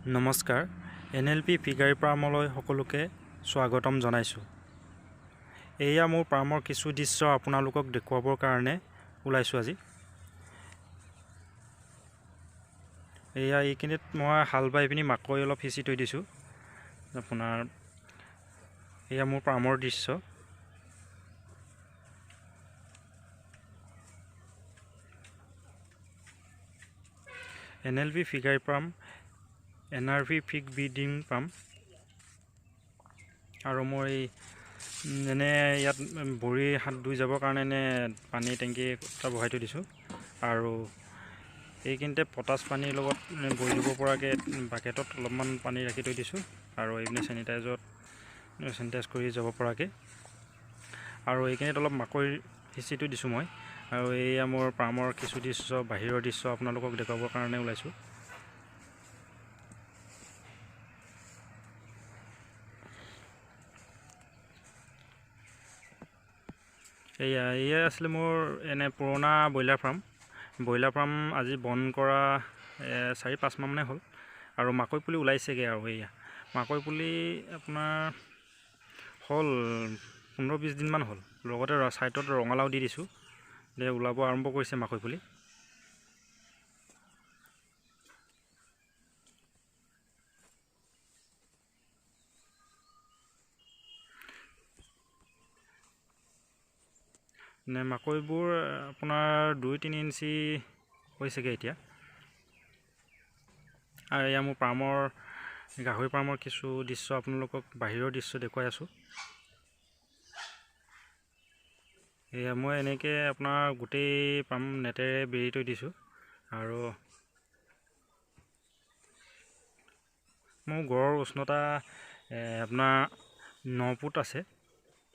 নমস্কাৰ NLP Piggery Farmলৈ সকলোকে স্বাগতম জনাইছো। এয়া মোৰ ফাৰ্মৰ কিছু দৃশ্য আপোনালোকক দেখুৱাবৰ কাৰণে ওলাইছো আজি। এয়া এইখিনিত মই হাল বাই পিনি মাকৈ অলপ সিঁচি থৈ দিছো। আপোনাৰ এয়া মোৰ ফাৰ্মৰ দৃশ্য। NLP Piggery Farm NRP Pig Breeding Farm আৰু মই এনে ইয়াত ভৰি হাত ধুই যাবৰ কাৰণে পানী টেংকি এটা বহাই থৈ দিছোঁ আৰু এইখিনিতে পটাছ পানীৰ লগত বৈ দিব পৰাকৈ বাকেটত অলপমান পানী ৰাখি থৈ দিছোঁ আৰু এইপিনে চেনিটাইজ কৰি যাব পৰাকৈ আৰু এইখিনিত অলপ মাকৈ সিঁচি থৈ দিছোঁ মই আৰু এয়া মোৰ ফাৰ্মৰ কিছু দৃশ্য বাহিৰৰ দৃশ্য আপোনালোকক দেখুৱাবৰ কাৰণে ওলাইছোঁ। এয়া আছিলে মোৰ এনে পুৰণা ব্ৰইলাৰ ফাৰ্ম আজি বন্ধ কৰা 4-5 মাহ মানে হ'ল আৰু মাকৈ পুলি ওলাইছেগৈ আৰু এয়া মাকৈ পুলি আপোনাৰ হ'ল 15-20 দিনমান হ'ল। লগতে ছাইডত ৰঙালাও দি দিছোঁ, ওলাব আৰম্ভ কৰিছে মাকৈ পুলি। মাকৈবোৰ আপোনাৰ 2-3 ইঞ্চি হৈছেগৈ এতিয়া। আৰু এয়া মোৰ গাহৰি ফাৰ্মৰ কিছু দৃশ্য আপোনালোকক বাহিৰৰ দৃশ্য দেখুৱাই আছোঁ। এয়া মই এনেকৈ আপোনাৰ গোটেই ফাৰ্ম নেটেৰে বেৰি থৈ দিছোঁ আৰু মোৰ গড়ৰ উষ্ণতা আপোনাৰ 9 ফুট আছে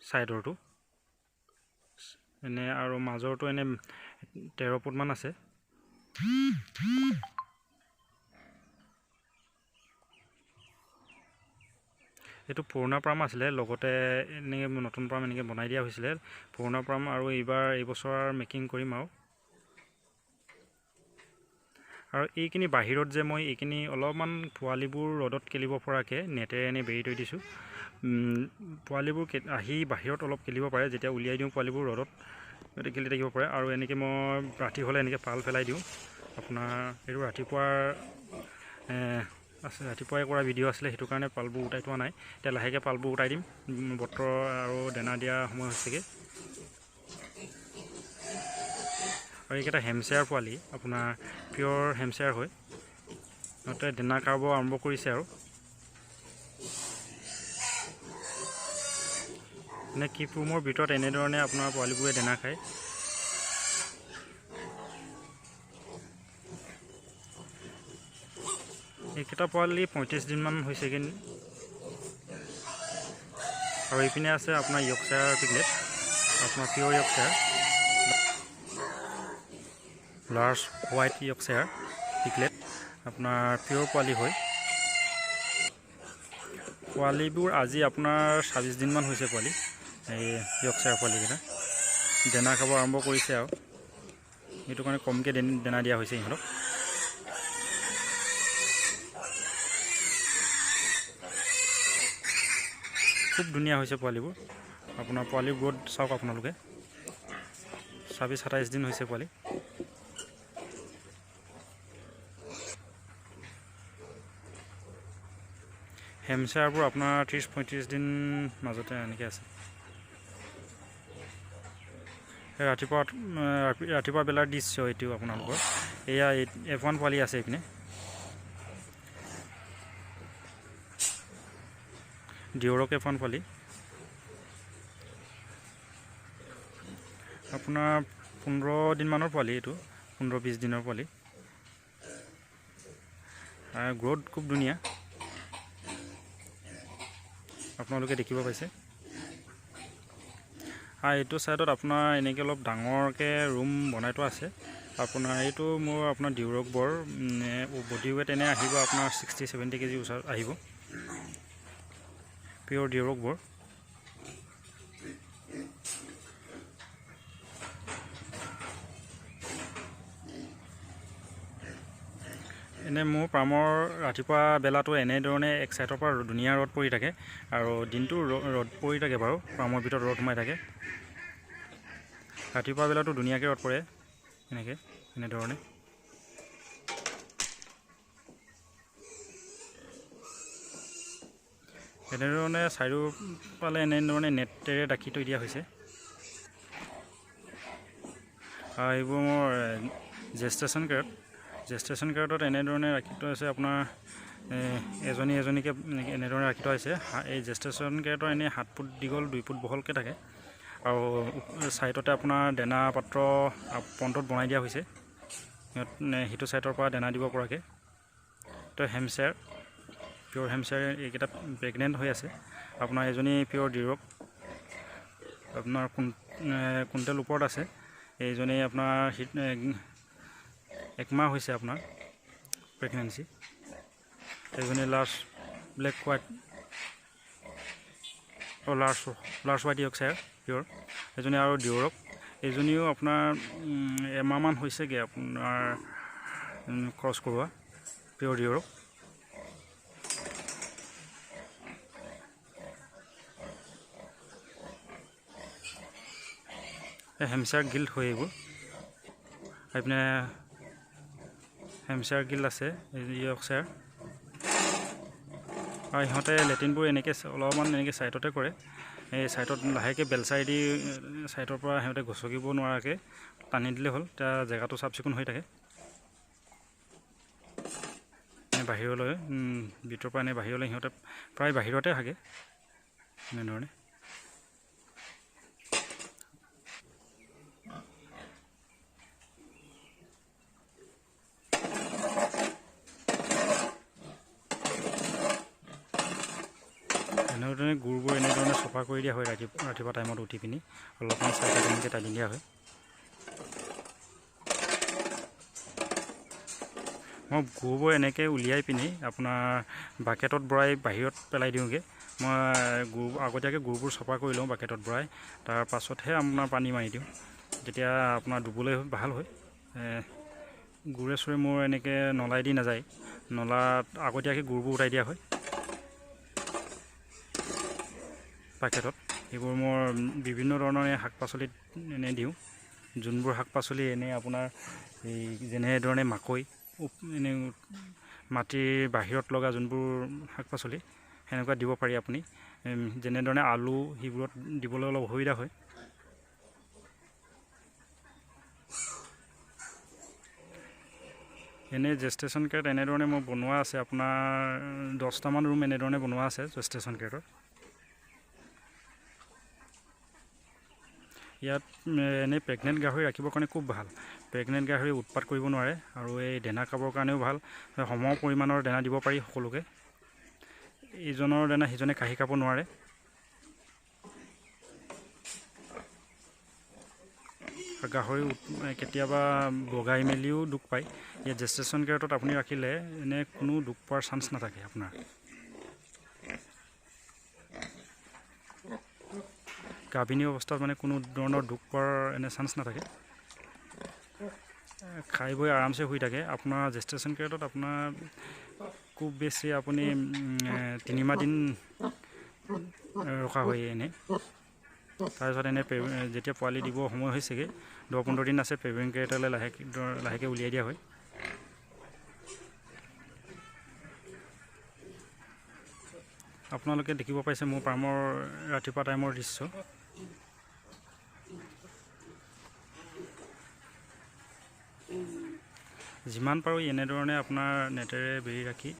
ছাইডৰটো এনে আৰু মাজৰটো এনে 13 ফুটমান আছে। এইটো পুৰণা ফাৰ্ম আছিলে, লগতে এনেকৈ নতুন ফাৰ্ম এনেকৈ বনাই দিয়া হৈছিলে। পুৰণা ফাৰ্ম আৰু এইবছৰ মেকিং কৰিম আৰু এইখিনি বাহিৰত যে মই এইখিনি অলপমান পোৱালিবোৰ ৰ'দত কেলিব পৰাকৈ নেটেৰে এনে বেৰি থৈ দিছোঁ। পোৱালিবোৰ আহি বাহিৰত অলপ কেলিব পাৰে, যেতিয়া উলিয়াই দিওঁ পোৱালিবোৰ ৰ'দত কেলি থাকিব পাৰে। আৰু এনেকৈ মই ৰাতি হ'লে এনেকৈ পাল পেলাই দিওঁ। আপোনাৰ এইটো ৰাতিপুৱাই কৰা ভিডিঅ' আছিলে, সেইটো কাৰণে পালবোৰ উঠাই থোৱা নাই। এতিয়া লাহেকৈ পালবোৰ উঠাই দিম, বতৰ আৰু দানা দিয়া সময় হৈছেগৈ। আৰু এইকেইটা হেমশ্বেয়াৰ পোৱালি, আপোনাৰ পিয়'ৰ হেমশ্বেয়াৰ হয়। সিহঁতে দানা খাব আৰম্ভ কৰিছে আৰু কিপ ৰুমৰ ভিতৰত এনেধৰণে আপোনাৰ পোৱালিবোৰে দানা খায়। এইকেইটা পোৱালি 35 দিনমান হৈছেগৈ। আৰু এইপিনে আছে আপোনাৰ য়ৰ্কশ্বায়াৰ পিগলেট, আপোনাৰ পিয়'ৰ Yorkshire, large white Yorkshire piglet, আপোনাৰ পিয়'ৰ পোৱালি হয়। পোৱালিবোৰ আজি আপোনাৰ 26 দিনমান হৈছে পোৱালি। এই য়ৰ্কশ্বায়াৰ পোৱালিকেইটা দানা খাব আৰম্ভ কৰিছে আৰু সেইটো কাৰণে কমকৈ দানা দিয়া হৈছে ইহঁতক। খুব ধুনীয়া হৈছে পোৱালিবোৰ। আপোনাৰ পোৱালিৰ গ্ৰ'থ চাওক আপোনালোকে, 26-27 দিন হৈছে পোৱালি। হেমশ্বেয়াৰবোৰ আপোনাৰ 30-35 দিন মাজতে এনেকৈ আছে। ৰাতিপুৱা বেলাৰ দৃশ্য এইটো আপোনালোকৰ। এয়া F1 পোৱালি আছে এইপিনে, ডিঅ'ৰক F1 পোৱালি আপোনাৰ 15 দিনমানৰ পোৱালি, এইটো 15-20 দিনৰ পোৱালি। গ্ৰ'থ খুব ধুনীয়া, আপোনালোকে দেখিব পাইছে। এইটো ছাইডত আপোনাৰ এনেকৈ অলপ ডাঙৰকৈ ৰুম বনাই থোৱা আছে। এইটো মোৰ ডিঅ'ৰক বৰ বডি ৱেট এনে আহিব আপোনাৰ 60-70 কেজি ওচৰত আহিব, পিয়'ৰ ডিঅ'ৰক বৰ। এনে মোৰ ফাৰ্মৰ ৰাতিপুৱা বেলাটো এনেধৰণে এক চাইডৰ পৰা ধুনীয়া ৰ'দ পৰি থাকে আৰু দিনটো ৰ'দ পৰি থাকে বাৰু, ফাৰ্মৰ ভিতৰত ৰ'দ সোমাই থাকে। ৰাতিপুৱা বেলাটো ধুনীয়াকৈ ৰ'দ পৰে এনেধৰণে। এনেধৰণে চাৰিওফালে এনেধৰণে নেটেৰে ঢাকি থৈ দিয়া হৈছে। এইবোৰ মোৰ জেষ্টেশ্যন কেৰেটত এনেধৰণে ৰাখি থোৱা আছে। আপোনাৰ এজনীকৈ এনেধৰণে ৰাখি থোৱা হৈছে। এই জেষ্টেশ্যন কেৰেটৰ এনেই 7 ফুট দীঘল 2 ফুট বহলকৈ থাকে আৰু ছাইডতে আপোনাৰ দানা পাত্ৰ পণ্টত বনাই দিয়া হৈছে। সিটো ছাইডৰ পৰা দানা দিব পৰাকৈ। তো হেমশ্বেয়াৰ, পিয়'ৰ হেমশ্বেয়াৰ এইকেইটা প্ৰেগনেণ্ট হৈ আছে। আপোনাৰ এজনী পিয়'ৰ ডিৰক আপোনাৰ কুইণ্টেল ওপৰত আছে। এইজনী আপোনাৰ 1 মাহ হৈছে আপোনাৰ প্ৰেগনেঞ্চি। এইজনী large black white large white Yorkshire পিয়'ৰ। এজনী আৰু ডিউৰক, এইজনীও আপোনাৰ এমাহমান হৈছেগৈ আপোনাৰ ক্ৰছ কৰোৱা, পিয়'ৰ ডিউৰক। হেমশ্বেয়াৰ গিল্ড হয় এইবোৰ। এইপিনে হেমশ্বেয়াৰ গিল্ড আছে ইয়ৰ্কশ্বায়াৰ। আৰু ইহঁতে লেট্ৰিনবোৰ অলপমান এনেকৈ ছাইডতে কৰে। এই ছাইডত লাহেকৈ বেলচাই দি ছাইডৰ পৰা সিহঁতে গছকিব নোৱাৰাকৈ টানি দিলে হ'ল। তেতিয়া জেগাটো চাফ চিকুণ হৈ থাকে। বাহিৰলৈ ভিতৰৰ পৰা বাহিৰলৈ সিহঁতে প্ৰায় বাহিৰতে থাকে এনেধৰণে। এনেধৰণে গুৰবোৰ এনেধৰণে চফা কৰি দিয়া হয় ৰাতিপুৱা টাইমত উঠি পিনি অলপমান চাইডত এনেকৈ টানি দিয়া হয়। মই গুবোৰ এনেকৈ উলিয়াই পিনি আপোনাৰ বাকেটত ভৰাই বাহিৰত পেলাই দিওঁগৈ। মই আগতীয়াকৈ গুবোৰ চফা কৰি লওঁ বাকেটত ভৰাই, তাৰ পাছতহে আপোনাৰ পানী মাৰি দিওঁ। তেতিয়া আপোনাৰ ধুবলৈ ভাল হয়। গুৰে চুৰে মোৰ এনেকৈ নলাই দি নাযায়, নলাত আগতীয়াকৈ গুৰবোৰ উঠাই দিয়া হয় বাকেটত। এইবোৰ মই বিভিন্ন ধৰণৰ শাক পাচলিত এনেই দিওঁ। যোনবোৰ শাক পাচলি এনেই আপোনাৰ এই যেনেধৰণে মাকৈ, এনেই মাটিৰ বাহিৰত লগা যোনবোৰ শাক পাচলি সেনেকুৱা দিব পাৰি আপুনি। যেনেধৰণে আলু, সেইবোৰত দিবলৈ অলপ অসুবিধা হয়। এনেই জেষ্টেশ্যন কেৰেট এনেধৰণে মোৰ বনোৱা আছে আপোনাৰ 10টামান ৰুম এনেধৰণে বনোৱা আছে জেষ্টেশ্যন কেৰেটৰ। ইয়াত এনেই প্ৰেগনেণ্ট গাহৰি ৰাখিবৰ কাৰণে খুব ভাল। প্ৰেগনেণ্ট গাহৰি উৎপাত কৰিব নোৱাৰে আৰু এই দানা খাবৰ কাৰণেও ভাল। সম পৰিমাণৰ দানা দিব পাৰি সকলোকে। ইজনৰ দানা সিজনে কাঢ়ি খাব নোৱাৰে। গাহৰি কেতিয়াবা বগাই মেলিও দুখ পায়। ইয়াত জেষ্টেশ্যন কেৰেটত আপুনি ৰাখিলে এনে কোনো দুখ পোৱাৰ চান্স নাথাকে আপোনাৰ। গাভিনী অৱস্থাত কোনো ধৰণৰ দুখ পোৱাৰ এনে চান্স নাথাকে। খাই বৈ আৰামছে শুই থাকে। আপোনাৰ জেষ্টেশ্যন কেৰেটত আপোনাৰ খুব বেছি আপুনি 3 মাহ দিন ৰখা হয় এনেই। তাৰপিছত যেতিয়া পোৱালি দিব সময় হৈছেগৈ, 10-15 দিন আছে, পেভিং কেৰেটলৈ লাহেকৈ উলিয়াই দিয়া হয়। আপোনালোকে দেখিব পাইছে মোৰ ফাৰ্মৰ ৰাতিপুৱা টাইমৰ দৃশ্য। যিমান পাৰোঁ এনেধৰণে আপোনাৰ নেটেৰে বেৰি ৰাখি